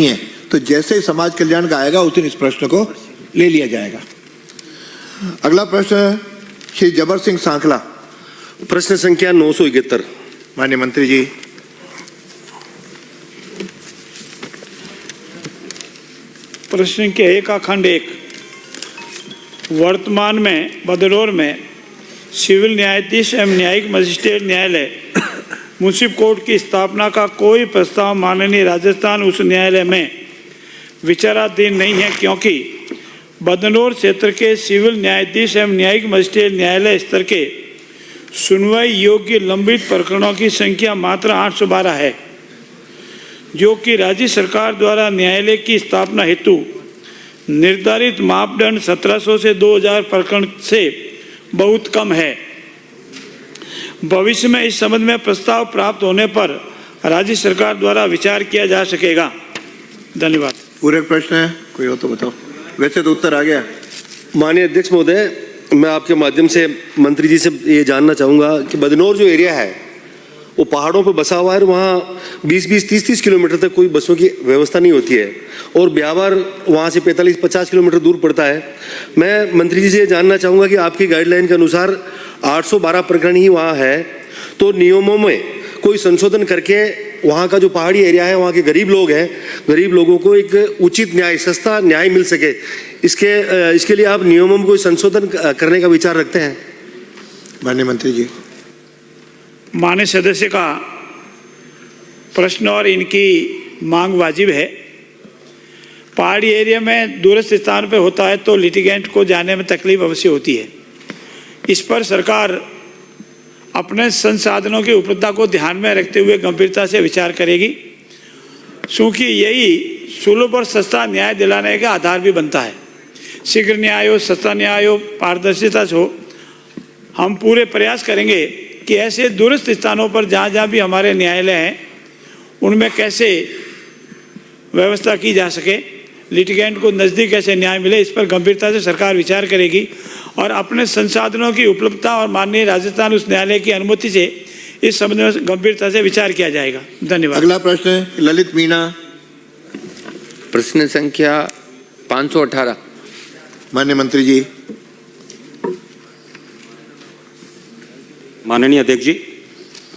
है, तो जैसे ही समाज कल्याण का आएगा उस दिन इस प्रश्न को ले लिया जाएगा। अगला प्रश्न श्री जबर सिंह सांखला। प्रश्न संख्या 971। माननीय मंत्री जी। प्रश्न संख्या 1 का खंड 1। वर्तमान में बदनौर में सिविल न्यायाधीश एवं न्यायिक मजिस्ट्रेट न्यायालय मुंसिफ कोर्ट की स्थापना का कोई प्रस्ताव माननीय राजस्थान उच्च न्यायालय में विचाराधीन नहीं है, क्योंकि बदनौर क्षेत्र के सिविल न्यायाधीश एवं न्यायिक मजिस्ट्रेट न्यायालय स्तर के सुनवाई योग्य लंबित प्रकरणों की संख्या मात्र 812 है, जो कि राज्य सरकार द्वारा न्यायालय की स्थापना हेतु निर्धारित मापदंड 1700 से 2000 प्रकरण से बहुत कम है। भविष्य में इस संबंध में प्रस्ताव प्राप्त होने पर राज्य सरकार द्वारा विचार किया जा सकेगा। धन्यवाद। पूरे प्रश्न है, कोई हो तो बताओ। वैसे तो उत्तर आ गया। माननीय अध्यक्ष महोदय, मैं आपके माध्यम से मंत्री जी से ये जानना चाहूँगा कि बदनौर जो एरिया है वो पहाड़ों पर बसा हुआ है, वहाँ 20-20, 30-30 किलोमीटर तक कोई बसों की व्यवस्था नहीं होती है, और ब्यावर वहाँ से 45-50 किलोमीटर दूर पड़ता है। मैं मंत्री जी से जानना चाहूँगा कि आपकी गाइडलाइन के अनुसार 812 प्रकरण ही वहाँ है, तो नियमों में कोई संशोधन करके वहाँ का जो पहाड़ी एरिया है, वहाँ के गरीब लोग हैं, गरीब लोगों को एक उचित न्याय, सस्ता न्याय मिल सके, इसके लिए आप नियमों में कोई संशोधन करने का विचार रखते हैं? माननीय मंत्री जी। माननीय सदस्य का प्रश्न और इनकी मांग वाजिब है। पहाड़ी एरिया में दूरस्थ स्थान पर होता है तो लिटिगेंट को जाने में तकलीफ अवश्य होती है। इस पर सरकार अपने संसाधनों की उपलब्धता को ध्यान में रखते हुए गंभीरता से विचार करेगी, क्योंकि यही सुलभ और सस्ता न्याय दिलाने का आधार भी बनता है। शीघ्र न्याय हो, सस्ता न्याय हो, पारदर्शिता हो। हम पूरे प्रयास करेंगे कि ऐसे दूरस्थ स्थानों पर जहाँ जहाँ भी हमारे न्यायालय हैं उनमें कैसे व्यवस्था की जा सके, लिटिगेंट को नज़दीक कैसे न्याय मिले, इस पर गंभीरता से सरकार विचार करेगी और अपने संसाधनों की उपलब्धता और माननीय राजस्थान उच्च न्यायालय की अनुमति से इस संबंध में गंभीरता से विचार किया जाएगा। धन्यवाद। अगला प्रश्न है ललित मीणा। प्रश्न संख्या 518। माननीय मंत्री जी। माननीय अध्यक्ष जी,